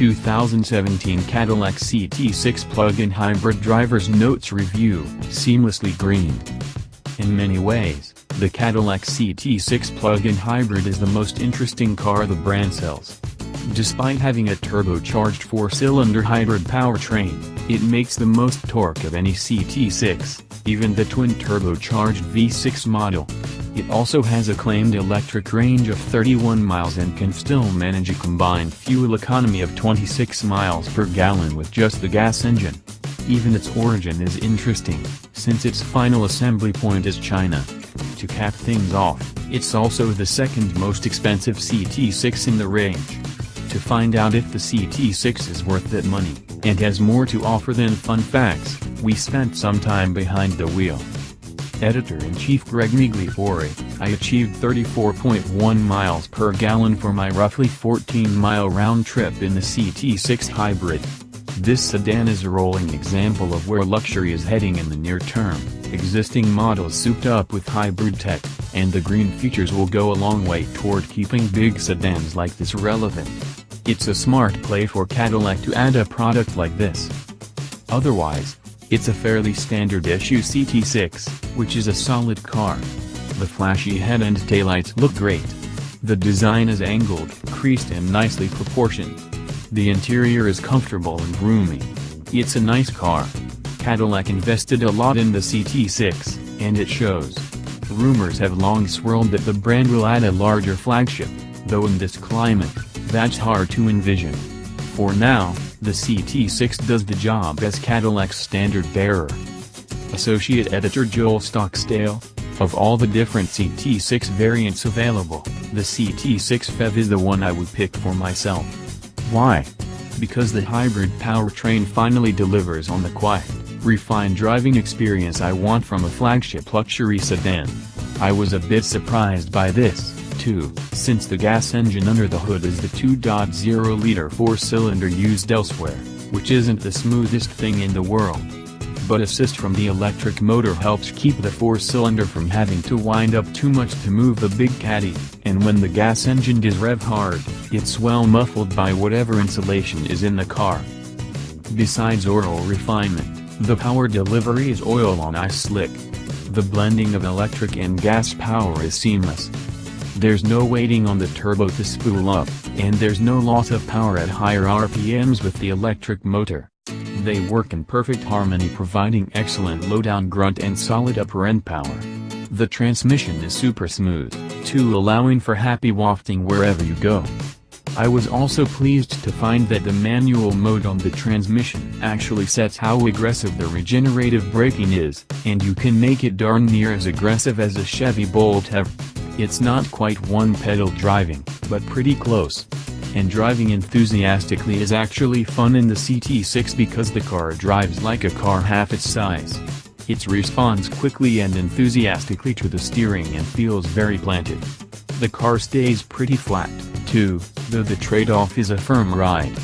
2017 Cadillac CT6 plug-in hybrid driver's notes review, seamlessly green. In many ways, the Cadillac CT6 plug-in hybrid is the most interesting car the brand sells. Despite having a turbocharged four-cylinder hybrid powertrain, it makes the most torque of any CT6, even the twin-turbocharged V6 model. It also has a claimed electric range of 31 miles and can still manage a combined fuel economy of 26 miles per gallon with just the gas engine. Even its origin is interesting, since its final assembly point is China. To cap things off, it's also the second most expensive CT6 in the range. To find out if the CT6 is worth that money, and has more to offer than fun facts, we spent some time behind the wheel. Editor-in-Chief Greg Migliore, I achieved 34.1 miles per gallon for my roughly 14-mile round trip in the CT6 hybrid. This sedan is a rolling example of where luxury is heading in the near term. Existing models souped up with hybrid tech, and the green features will go a long way toward keeping big sedans like this relevant. It's a smart play for Cadillac to add a product like this. Otherwise, it's a fairly standard-issue CT6, which is a solid car. The flashy head and taillights look great. The design is angled, creased and nicely proportioned. The interior is comfortable and roomy. It's a nice car. Cadillac invested a lot in the CT6, and it shows. Rumors have long swirled that the brand will add a larger flagship, though in this climate, that's hard to envision. For now, the CT6 does the job as Cadillac's standard bearer. Associate Editor Joel Stockdale, of all the different CT6 variants available, the CT6 PHEV is the one I would pick for myself. Why? Because the hybrid powertrain finally delivers on the quiet, refined driving experience I want from a flagship luxury sedan. I was a bit surprised by this, too, since the gas engine under the hood is the 2.0-liter four-cylinder used elsewhere, which isn't the smoothest thing in the world. But assist from the electric motor helps keep the four-cylinder from having to wind up too much to move the big caddy, and when the gas engine does rev hard, it's well muffled by whatever insulation is in the car. Besides oral refinement, the power delivery is oil on ice slick. The blending of electric and gas power is seamless. There's no waiting on the turbo to spool up, and there's no loss of power at higher RPMs with the electric motor. They work in perfect harmony, providing excellent low-down grunt and solid upper-end power. The transmission is super smooth, too, allowing for happy wafting wherever you go. I was also pleased to find that the manual mode on the transmission actually sets how aggressive the regenerative braking is, and you can make it darn near as aggressive as a Chevy Bolt have. It's not quite one-pedal driving, but pretty close. And driving enthusiastically is actually fun in the CT6 because the car drives like a car half its size. It responds quickly and enthusiastically to the steering and feels very planted. The car stays pretty flat, too, though the trade-off is a firm ride.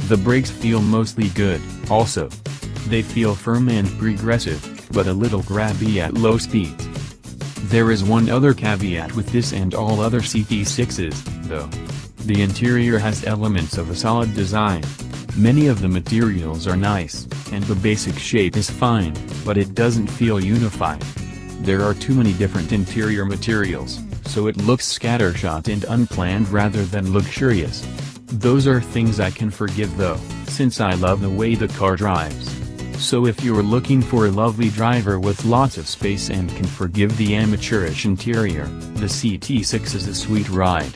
The brakes feel mostly good, also. They feel firm and progressive, but a little grabby at low speeds. There is one other caveat with this and all other CT6s, though. The interior has elements of a solid design. Many of the materials are nice, and the basic shape is fine, but it doesn't feel unified. There are too many different interior materials, so it looks scattershot and unplanned rather than luxurious. Those are things I can forgive though, since I love the way the car drives. So if you're looking for a lovely driver with lots of space and can forgive the amateurish interior, the CT6 is a sweet ride.